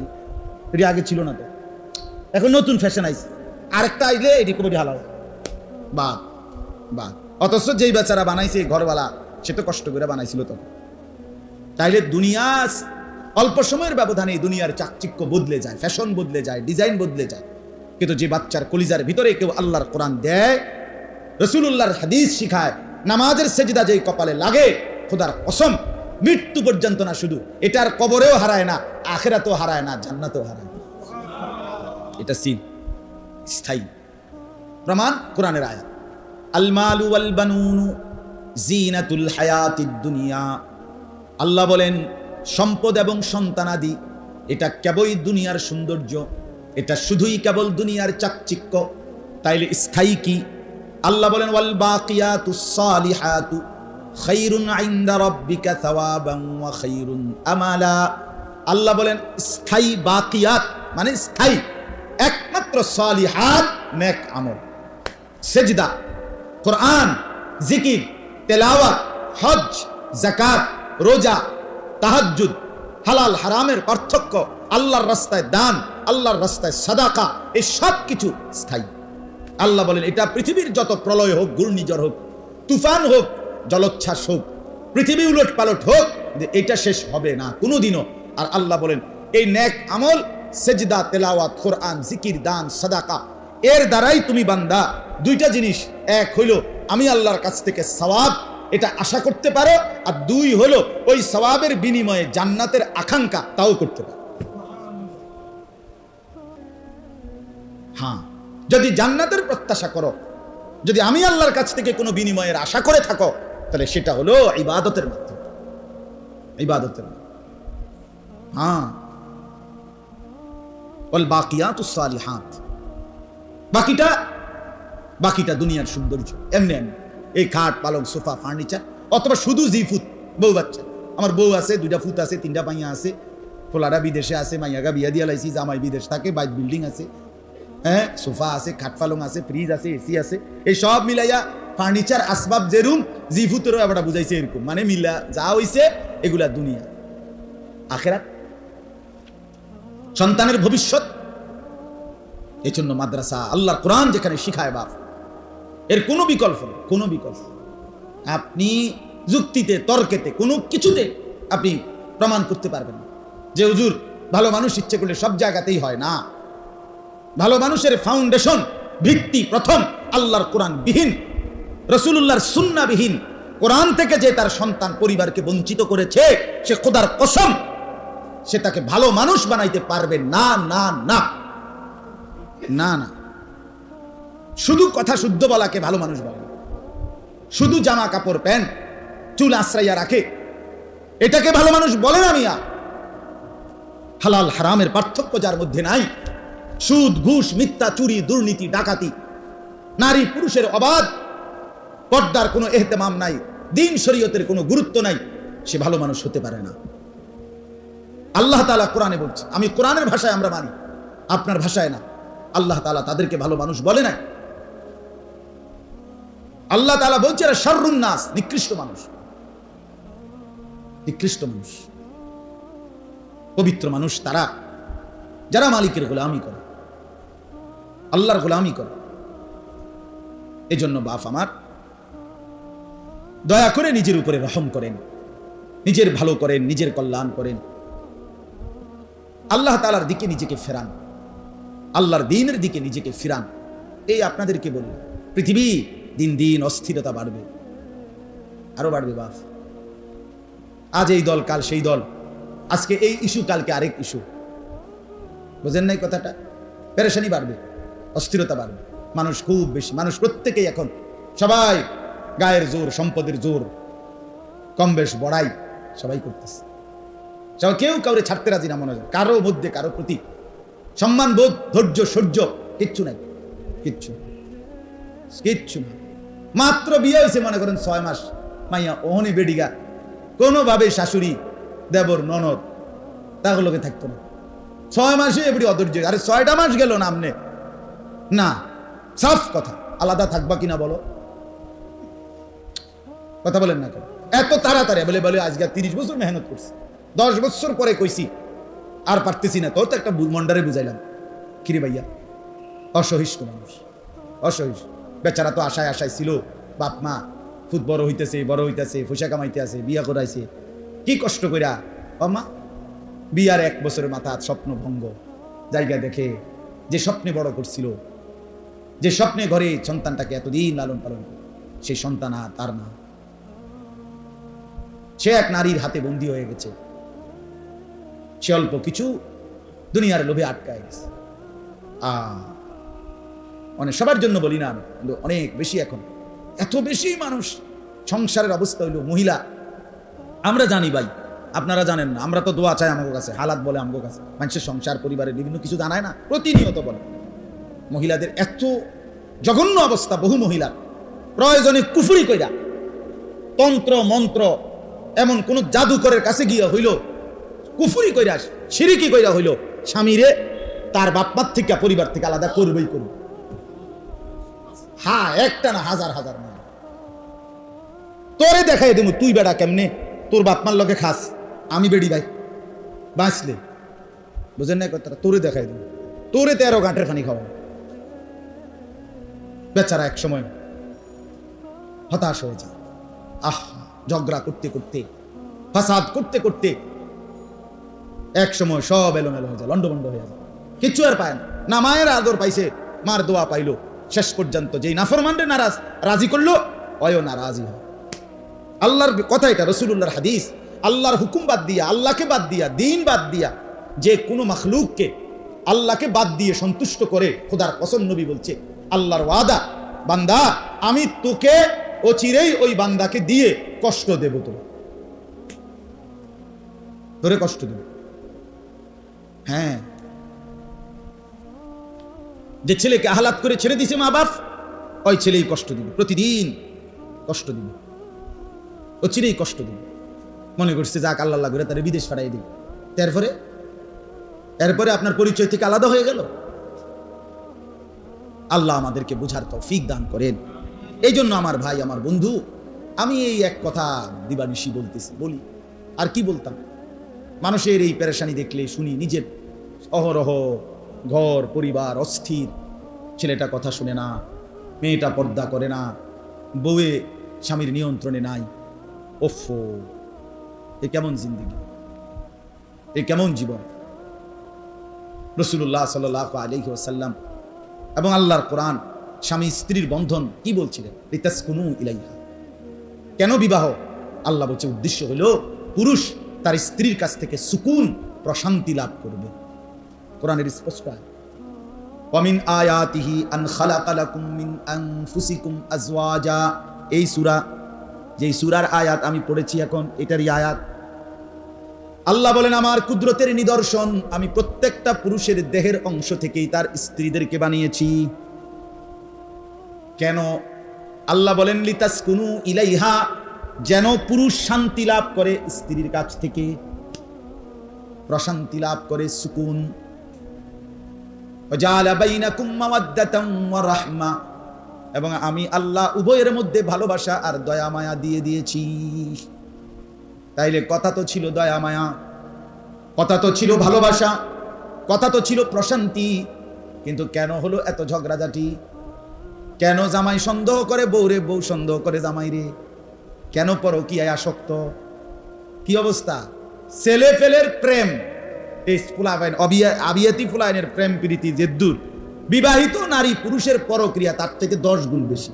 এটি আগে ছিল না, তো এখন নতুন ফ্যাশন আইছে, আরেকটা আইলে এটি কবি হালাও বাদ বাদ। অথচ যেই বেচারা বানাইছে ঘরওয়ালা, সে তো কষ্ট করে বানাইছিল তখন। তাইলে দুনিয়া অল্প সময়ের ব্যবধানে দুনিয়ার চাকচিক্য বদলে যায়, ফ্যাশন বদলে যায়, ডিজাইন বদলে যায়। কিন্তু যে বাচ্চার কলিজার ভিতরে কেউ আল্লাহর কোরআন দেয়, রাসূলুল্লাহর হাদিস শিখায়, নামাজের সেজদা যেই কপালে লাগে, খোদার কসম মৃত্যু পর্যন্ত না, শুধু এটার কবরেও হারায় না, আখিরাতেও হারায় না, জান্নাতেও হারায় না। এটা স্থায়ী প্রমাণ কোরআনের আয়াত, আল মালু ওয়াল বানুনু জিনাতুল হায়াতিদ দুনিয়া। আল্লাহ বলেন সম্পদ এবং সন্তানাদি এটা কেবলই দুনিয়ার সৌন্দর্য, এটা শুধুই কেবল দুনিয়ার চাকচিক্য। তাইলে স্থায়ী কি? আল্লাহ বলেন ওয়াল বাকিয়াতুস সালিহাতু খায়রুন ইনদা রাব্বিকা সাওয়াবান ওয়া খায়রুন আমালা। আল্লাহ বলেন স্থায়ী বাকিয়াত মানে স্থায়ী একমাত্র সালিহাত, নেক আমল, সেজদা, কোরআন, জিকির, তেলাওয়াত, হজ, যাকাত, রোজা, তাহাজ্জুদ, হালাল হারামের পার্থক্য, আল্লাহর রাস্তায় দান, আল্লাহর রাস্তায় সাদাকা, এই সব কিছু স্থায়ী। আল্লাহ বলেন এটা পৃথিবীর যত প্রলয় হোক, ঘূর্ণিঝড় হোক, তুফান হোক, জলোচ্ছ্বাস হোক, পৃথিবী উলট পালট হোক, এটা শেষ হবে না কোনোদিনও। আর আল্লাহ বলেন এই নেক আমল, সেজদা, তেলাওয়াত, কোরআন, জিকির, দান, সাদাকা, এর দ্বারাই তুমি বান্দা দুইটা জিনিস, এক হইল আমি আল্লাহর কাছ থেকে সওয়াব এটা আশা করতে পারো, আর দুই হলো ওই সওয়াবের বিনিময়ে জান্নাতের আকাঙ্ক্ষা তাও করতে পারো। হ্যাঁ, যদি জান্নাতের প্রত্যাশা করো, যদি আমি আল্লাহর কাছ থেকে কোনো বিনিময়ের আশা করে থাকো, তাহলে সেটা হলো ইবাদতের মাধ্যমে, ইবাদতের মাধ্যমে। হ্যাঁ, ওয়াল বাকিয়াতুস সালিহাত, বাকিটা দুনিয়ার সৌন্দর্য। এমনি এমনি এই খাট পালং সোফা ফার্নিচার, অথবা শুধু জিফুত বউ বাচ্চা। আমার বউ আছে, 2টা ফুত আছে, 3টা মাইয়া আছে, পোলারা বিদেশে আছে, মাইয়াগা বিয়া দিয়া লাইছি, জামাই বিদেশ থাকে, বাইক বিল্ডিং আছে, হ্যাঁ সোফা আছে, খাট পালং আছে, ফ্রিজ আছে, এসি আছে, এই সব মিলাইয়া ফার্নিচার আসবাব যে রুম জিফুতেরও আবার বুঝাইছে এরকম, মানে মিলা যা হইছে এগুলা দুনিয়া। আখিরাত সন্তানের ভবিষ্যৎ, এই জন্য মাদ্রাসা, আল্লাহর কোরআন যেখানে শিখায় বাপ, এর কোনো বিকল্প নেই, কোনো বিকল্প। আপনি যুক্তিতে, তর্কেতে, কোনো কিছুতে আপনি প্রমাণ করতে পারবেন না যে হুজুর ভালো মানুষ ইচ্ছে করলে সব জায়গাতেই হয় না। ভালো মানুষের ফাউন্ডেশন, ভিত্তি প্রথম আল্লাহর কোরআন বিহীন, রাসূলুল্লাহর সুন্নাহ বিহীন, কোরআন থেকে যে তার সন্তান পরিবারকে বঞ্চিত করেছে, সে খোদার কসম সে তাকে ভালো মানুষ বানাইতে পারবে না, না, না, না, না। শুধু কথা শুদ্ধ বলাকে ভালো মানুষ বলে, শুধু জামা কাপড় প্যান্ট চুল আশ্রাইয়া রাখে এটাকে ভালো মানুষ বলে না মিয়া। হালাল হারামের পার্থক্য যার মধ্যে নাই, সুদ ঘুষ মিথ্যা চুরি দুর্নীতি ডাকাতি, নারী পুরুষের অবাধ, পর্দার কোনো এহতেমাম নাই, দিন শরীয়তের কোনো গুরুত্ব নাই, সে ভালো মানুষ হতে পারে না। আল্লাহ তাআলা কোরআনে বলছে, আমি কোরআনের ভাষায় আমরা মানি, আপনার ভাষায় না। আল্লাহ তাআলা তাদেরকে ভালো মানুষ বলে না। আল্লাহ তাআলা বলছে এরা শাররুন নাস, নিকৃষ্ট মানুষ, নিকৃষ্ট মানুষ। পবিত্র মানুষ তারা যারা মালিকের গোলামি করে, আল্লাহর গোলামি করে। এজন্য বাপ আমার, দয়া করে নিজের উপরে রহম করেন, নিজের ভালো করেন, নিজের কল্যাণ করেন, আল্লাহ তাআলার দিকে নিজেকে ফেরান, আল্লাহর দ্বীনের দিকে নিজেকে ফিরান। এই আপনাদেরকে বলি, পৃথিবী দিন দিন অস্থিরতা বাড়বে, আরো বাড়বে বাপ। আজ এই দল, কাল সেই দল, আজকে এই ইস্যু, কালকে আরেক ইস্যু, বুঝেন নাই কথাটা? পেরেশানি বাড়বে, অস্থিরতা বাড়বে, মানুষ খুব বেশি, মানুষ প্রত্যেকেই এখন সবাই গায়ের জোর, সম্পদের জোর, কম বেশ বড়াই সবাই করতেছে। কেউ কাউরে ছাড়তে রাজি না, মনে হয় কারো মধ্যে কারো প্রতি সম্মান বোধ, ধৈর্য, সহ্য কিচ্ছু নাই, কিচ্ছু কিচ্ছু না। মাত্র বিয়ে হয়েছে মনে করেন 6 মাস, মাইয়া ওহনি বেডিগা, কোনোভাবে শাশুড়ি দেবর ননদ তাগুলোকে থাকতো না। 6 মাসে এবারে অধৈর্য, আরে 6টা মাস গেল না আমনে না, সাফ কথা, আলাদা থাকবা কিনা বলো, কথা বলেন না কেন? এত তাড়াতাড়ি বলে বলে আজকে 30 বছর মেহনত করছি, 10 বছর পরে কইছি আর পারতেছি না, তোর তো একটা মন্ডারে বুঝাইলাম। কিরে ভাইয়া, অসহিষ্ণু মানুষ, অসহিষ্ণু বেচারা তো আশায় আশায় ছিল, বাপ মা খুব বড় হইতেছে, বড় হইতেছে, পয়সা কামাইতে আছে, বিয়া করাইছে, কি কষ্ট কইরা মা। বিয়ার 1 বছরের মাথা স্বপ্ন ভঙ্গ, জায়গা দেখে যে স্বপ্নে বড় করছিল, যে স্বপ্নে ঘরে সন্তানটাকে এতদিন লালন পালন করে, সেই সন্তান আর তার না, সে এক নারীর হাতে বন্দী হয়ে গেছে। সে অল্প কিছু দুনিয়ার লোভে আটকায় গেছে। অনেক সবার জন্য বলি না, কিন্তু অনেক বেশি এখন, এত বেশি মানুষ সংসারের অবস্থা হইল। মহিলা, আমরা জানি ভাই, আপনারা জানেন না, আমরা তো দোয়া চাই আমার কাছে, হালাত বলে আমার কাছে, মানুষের সংসার পরিবারের বিভিন্ন কিছু জানায় না, প্রতিনিয়ত বলে। মহিলাদের এত জঘন্য অবস্থা, বহু মহিলার প্রয়োজনে কুফরি কইরা, তন্ত্র মন্ত্র, এমন কোন জাদুকরের কাছে গিয়া হইল, কুফরি কইরা, শিরিকি কইরা হইল, স্বামীরে তার বাপমার থেকে, পরিবার থেকে আলাদা করবেই করবে। হ্যাঁ, একটা না, হাজার হাজার না। তোরে দেখাই দেবো, তুই বেড়া কেমনে তোর বাপমার লগে খাস, আমি বেড়ি ভাই বাঁচলে, বুঝেন না কথাটা? তোরে দেখাই দেবো, তোরে 13 গাঁটের পানি খাওয়া। বেচারা এক সময় হতাশ হয়ে যায়। ঝগড়া করতে করতে, ফাসাদ করতে করতে এক সময় সব এলোমেলো হয়ে যায়, লন্ডভন্ড হয়ে যায়, কিচ্ছু আর পায় না। না মায়ের আদর পাইছে, মার দোয়া পাইলো, শেষ পর্যন্ত যেই নাফরমানরে নারাজ রাজি করলো, অয় নারাজি হয়। আল্লাহর কথা এটা, রাসূলুল্লাহর হাদিস। আল্লাহর হুকুম বাদ দিয়া, আল্লাহকে বাদ দিয়া, দিন বাদ দিয়া যে কোনো মাখলুককে আল্লাহকে বাদ দিয়ে সন্তুষ্ট করে, খোদার কসম নবী বলছে, আল্লাহর ওয়াদা, বান্দা আমি তোকে অচিরেই ওই বান্দাকে দিয়ে কষ্ট দেব, তোরে কষ্ট দেব। হ্যাঁ, যে ছেলেকে আহলাদ করে ছেড়ে দিছে মা বাপ, ওই ছেলেই কষ্ট দিবে, প্রতিদিন কষ্ট দিবে, অচিরেই কষ্ট দিবে। মনে করছে যাক আল্লাহ করে তারা বিদেশ পাঠাই দিবে, এরপরে আপনার পরিচয় থেকে আলাদা হয়ে গেল। আল্লাহ আমাদেরকে বুঝার তৌফিক দান করেন। এই জন্য আমার ভাই, আমার বন্ধু, আমি এই এক কথা দিবানিশি বলি, আর কি বলতাম। মানুষের এই পেরেশানি দেখলে শুনি, নিজের অহরহ ঘর পরিবার অস্থির, ছেলেটা কথা শুনে না, মেয়েটা পর্দা করে না, বউয়ে স্বামীর নিয়ন্ত্রণে নাই। ওফো, এ কেমন জিন্দেগি, এ কেমন জীবন। রাসূলুল্লাহ সাল্লাল্লাহু আলাইহি ওয়াসাল্লাম এবং আল্লাহর কোরআন স্বামী স্ত্রীর বন্ধন কি বলছিলেন? লিতাসকুনু ইলাইহা। কেন বিবাহ? আল্লাহ বলছে উদ্দেশ্য হলো পুরুষ তার স্ত্রীর কাছ থেকে সুকুন, প্রশান্তি লাভ করবে। কোরআনের স্পষ্ট আয়াত, ওয়া মিন আয়াতিহি আন খালাকা লাকুম মিন আনফুসিকুম আজওয়াজা। এই সূরা, যেই সূরার আয়াত আমি পড়েছি এখন, এটারই আয়াত। আল্লাহ বলেন আমার কুদরতের নিদর্শন, আমি প্রত্যেকটা পুরুষের দেহের অংশ থেকেই তার স্ত্রীদেরকে বানিয়েছি। কেন? আল্লাহ বলেন লিতাসকুনু ইলাইহা, যেন পুরুষ শান্তি লাভ করে স্ত্রীর কাছ থেকে, প্রশান্তি লাভ করে, সুকুন। ওয়াজালা বাইনাকুম মাওয়াদ্দাতাম ওয়া রাহমা, এবং আমি আল্লাহ উভয়ের মধ্যে ভালোবাসা আর দয়া মায়া দিয়ে দিয়েছি। তাইলে কথা তো ছিল দয়া মায়া, কথা তো ছিল ভালোবাসা, কথা তো ছিল প্রশান্তি, কিন্তু কেন হলো এত ঝগড়াঝাটি? কেন জামাই সন্দেহ করে বউরে, বউ সন্দেহ করে জামাই রে? কেন পরকীয়ায় আসক্ত? কি অবস্থা? ছেলে ফেলের প্রেম, এই ফুলাবাইন আবিয়াতি ফুলাইনের প্রেম প্রীতি যে দূর, বিবাহিত নারী পুরুষের পরক্রিয়া তার থেকে 10 গুণ বেশি,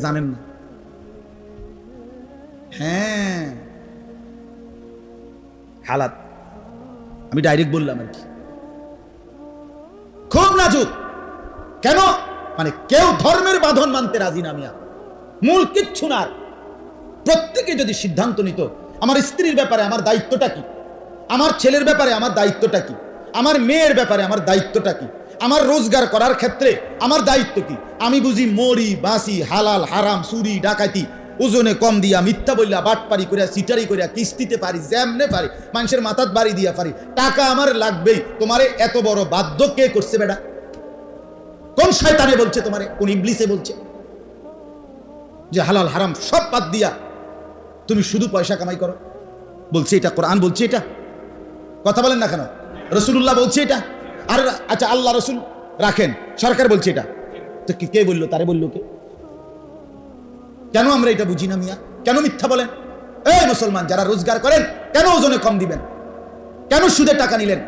জানেন না? হ্যাঁ, হালাত আমি ডাইরেক্ট বললাম আর কি, খুব নাজুক। কেন? মানে কেউ ধর্মের বাঁধন মানতে রাজি না মিয়া, মূল কিচ্ছু না। প্রত্যেকে যদি সিদ্ধান্ত নিত আমার স্ত্রীর ব্যাপারে আমার দায়িত্বটা কি, আমার ছেলের ব্যাপারে আমার দায়িত্বটা কি, আমার মেয়ের ব্যাপারে আমার দায়িত্বটা কি, আমার রোজগার করার ক্ষেত্রে আমার দায়িত্ব কি, আমি বুঝি মরি বাসি, হালাল হারাম, চুরি ডাকাতি, ওজনে কম দিয়া, মিথ্যা বললা, বাটপারি করিয়া, সিটারি করিয়া, কিস্তিতে পারি, যেমনে পারি, মানুষের মাথাত বাড়ি দিয়া পারি, টাকা আমার লাগবেই। তোমারে এত বড় বাধ্য কে করছে বেটা? কোন শয়তানে বলছে তোমারে? কোন ইবলিসে বলছে যে হালাল হারাম সব বাদ দিয়া তুমি শুধু পয়সা কামাই করো? বলছে এটা, কোরআন বলছে এটা, কথা বলেন না কেন? রাসূলুল্লাহ বলছে এটা। আর আচ্ছা, আল্লাহ রাসূল রাখেন, সরকার বলছে এটা, তো কে বললো? তারে বললো কে? কেন আমরা এটা বুঝি না মিয়া? কেন মিথ্যা বলেন? এই মুসলমান যারা রোজগার করেন, কেন ওজনে কম দিবেন? কেন সুদে টাকা নিলেন?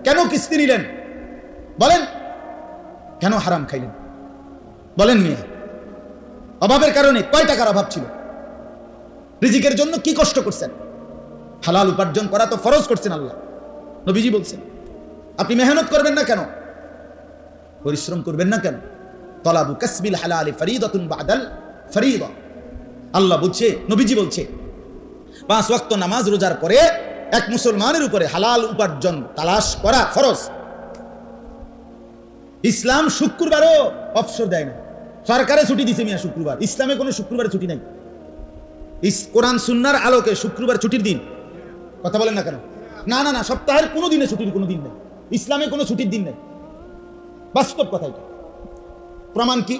কেন কিস্তি নিলেন? বলেন, কেন হারাম খাইলেন? বলেন মিয়া। অভাবের কারণে, কয় টাকার অভাব ছিল? রিজিকের জন্য কি কষ্ট করছেন? হালাল উপার্জন করা তো ফরজ করছেন আল্লাহ, নবীজি বলছেন। আপনি মেহনত করবেন না কেন? পরিশ্রম করবেন না কেন? তলাবু কাসবিল হালালি ফরিদাতুন বাদাল ফরিদা। আল্লাহ বলছে, নবীজি বলছে, 5 ওয়াক্ত নামাজ রোজার পরে এক মুসলমানের উপরে হালাল উপার্জন তালাশ করা ফরজ। ইসলাম শুক্রবারও অবসর দেয় না। সরকারে ছুটি দিছে মিয়া শুক্রবার, ইসলামে কোনো শুক্রবারে ছুটি নাই। কোরআন সুন্নাহর আলোকে শুক্রবার ছুটির দিন, কথা বলেন না কেন? না না না, সপ্তাহের কোনো দিনে ছুটির কোনো দিন নেই, ইসলামে কোনো ছুটির দিন নেই। বাস্তব কথা এটা। প্রমাণ কি?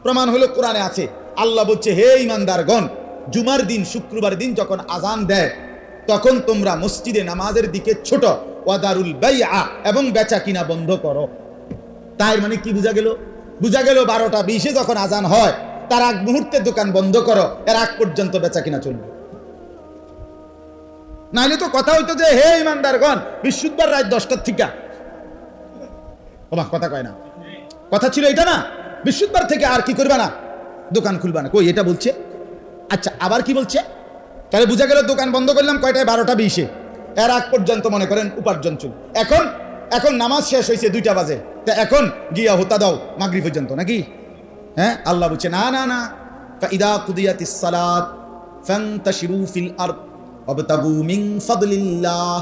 প্রমাণ হলো কোরআনে আছে, আল্লাহ বলছে, হে ঈমানদারগণ, জুমার দিন, শুক্রবার দিন যখন আজান দেয় তখন তোমরা মসজিদে নামাজের দিকে ছোট, ওয়াদারুল বাইআ, এবং বেচা কিনা বন্ধ করো। তাই মানে কি বোঝা গেল? বোঝা গেল 12টা 20-এ যখন আজান হয় তার আগ মুহূর্তে দোকান বন্ধ করো, এর আগ পর্যন্ত বেচা কিনা চলবে। নাইলে তো কথা হইতো যে হে ঈমানদারগণ, বৃহস্পতিবার রাত 10টার থেকে, কথা কয় না, কথা ছিল এটা না, বৃহস্পতিবার থেকে আর কি করবে না, দোকান খুলবে না। কই এটা বলছে? আচ্ছা, আবার কি বলছে? তাহলে বুঝা গেল দোকান বন্ধ করলাম কয়টায়? 12টা 20-এ। এর আগ পর্যন্ত মনে করেন উপার্জন চল। এখন নামাজ শেষ হয়েছে 2টা বাজে, তা এখন গিয়া হোতা দাও মাগরিব পর্যন্ত নাকি? হ্যাঁ, আল্লাহ বলছে না না না, ফাইদা কুদিয়াতিস সালাত ফান্তাশিরু ফিল আরদ ওয়াবতাগু মিন ফাদলিল্লাহ।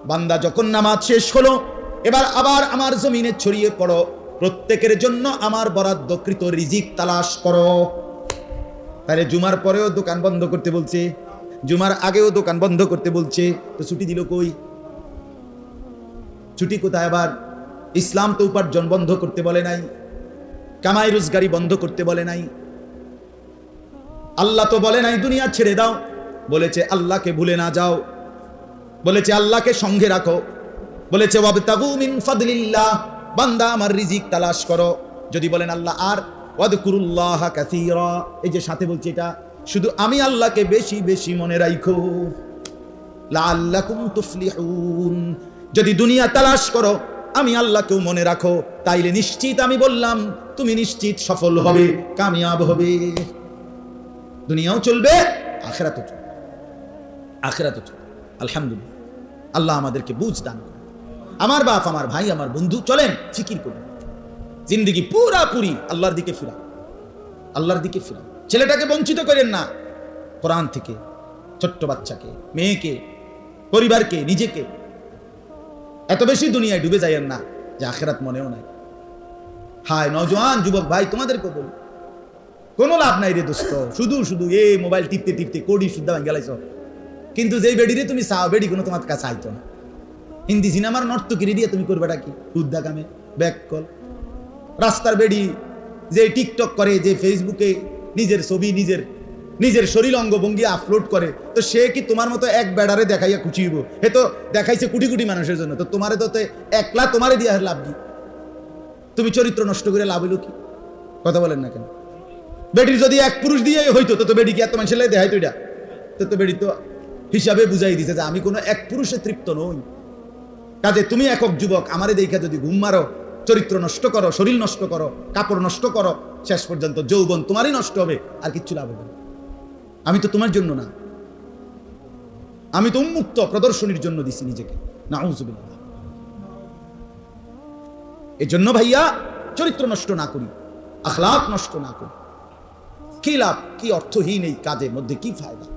বান্দা যখন নামাজ শেষ হলো, এবার আবার আমার জমিনে ছড়িয়ে পড়ো, প্রত্যেকের জন্য আমার বরাদ্দকৃত রিজিক তালাশ করো। তাহলে জুমার পরেও দোকান বন্ধ করতে বলছে, জুমার আগেও দোকান বন্ধ করতে বলছে, তো ছুটি দিল কই? ছুটি কোথায়? আবার ইসলাম তো উপার্জন বন্ধ করতে বলে নাই, কামাই রোজগারি বন্ধ করতে বলে নাই। আল্লাহ তো বলে নাই দুনিয়া ছেড়ে দাও, বলেছে আল্লাহকে ভুলে না যাও, বলেছে আল্লাহকে সঙ্গে রাখো, বলেছে ওয়াবতাগু মিন ফাদলিল্লাহ, বান্দা আমার রিজিক তালাশ করো। যদি বলেন আল্লাহ আর ওয়াদকুরুল্লাহ কাসীরা, এই যে সাথে বলছে এটা শুধু আমি আল্লাহকে বেশি বেশি মনে রাখো, লাআল্লাকুম তুফলিহুন। যদি দুনিয়া তালাশ করো, আমি আল্লাহকেও মনে রাখো, তাইলে নিশ্চিত আমি বললাম তুমি নিশ্চিত সফল হবে, কামিয়াব হবে। দুনিয়াও চলবে, আখিরাতও চলবে, আখিরাতও চলবে। আলহামদুলিল্লাহ, আল্লাহ আমাদেরকে বুঝ দান করে। আমার বাপ, আমার ভাই, আমার বন্ধু, চলেন ফিকির করুন, জিন্দেগি পুরাপুরি আল্লাহর দিকে ফিরা, আল্লাহর দিকে ফিরা। ছেলেটাকে বঞ্চিত করেন না কোরআন থেকে, ছোট্ট বাচ্চাকে, মেয়েকে, পরিবারকে, নিজেকে। এত বেশি দুনিয়ায় ডুবে যাইয়েন না যে আখিরাত মনেও নাই। হায় নওজোয়ান যুবক ভাই, তোমাদেরকে বলি কোনো লাভ নাই রে দোস্ত, শুধু শুধু এই মোবাইল টিপতে টিপতে কোডি শুদ্ধা ভাঙ গেলাইছ। কিন্তু যেই বেডি রে তুমি চাও, বেডি কোনো তোমার কাছে আইতো না। হিন্দি সিনেমার নর্তকিরি দিয়ে তুমি করবেটা কি? শুদ্ধা কামে ব্যাক কল। রাস্তার বেডি যে টিকটক করে, যে ফেসবুকে নিজের ছবি, নিজের শরীর অঙ্গভঙ্গি আপলোড করে, তো সে কি তোমার মতো এক বেড়ারে দেখাইয়া খুঁচিব? হে তো দেখাইছে কোটি কোটি মানুষের জন্য, তো তোমারে তো একলা তোমারে দিয়ে লাভ কি? তুমি চরিত্র নষ্ট করে লাভ হইল কি? কথা বলেন না কেন? বেডির যদি এক পুরুষ দিয়ে হইতো, তো বেডি কি এত মানুষের লাই দেখাইতো? এটা তো বেডি তো হিসাবে বুঝাই দিছে যে আমি কোনো এক পুরুষে তৃপ্ত নই। কাজে তুমি একক যুবক, আমারে দেখা যদি ঘুম মারো, চরিত্র নষ্ট করো, শরীর নষ্ট করো, কাপড় নষ্ট করো, শেষ পর্যন্ত যৌবন তোমারই নষ্ট হবে, আর কিচ্ছু লাভ হবে না। আমি তো তোমার জন্য না, আমি তো উন্মুক্ত প্রদর্শনীর জন্য দিছি নিজেকে। নাউযুবিল্লাহ। এজন্য ভাইয়া চরিত্র নষ্ট না করি, আখলাক নষ্ট না করি। কি লাভ? কি অর্থহীন এই কাজের মধ্যে কি ফায়দা?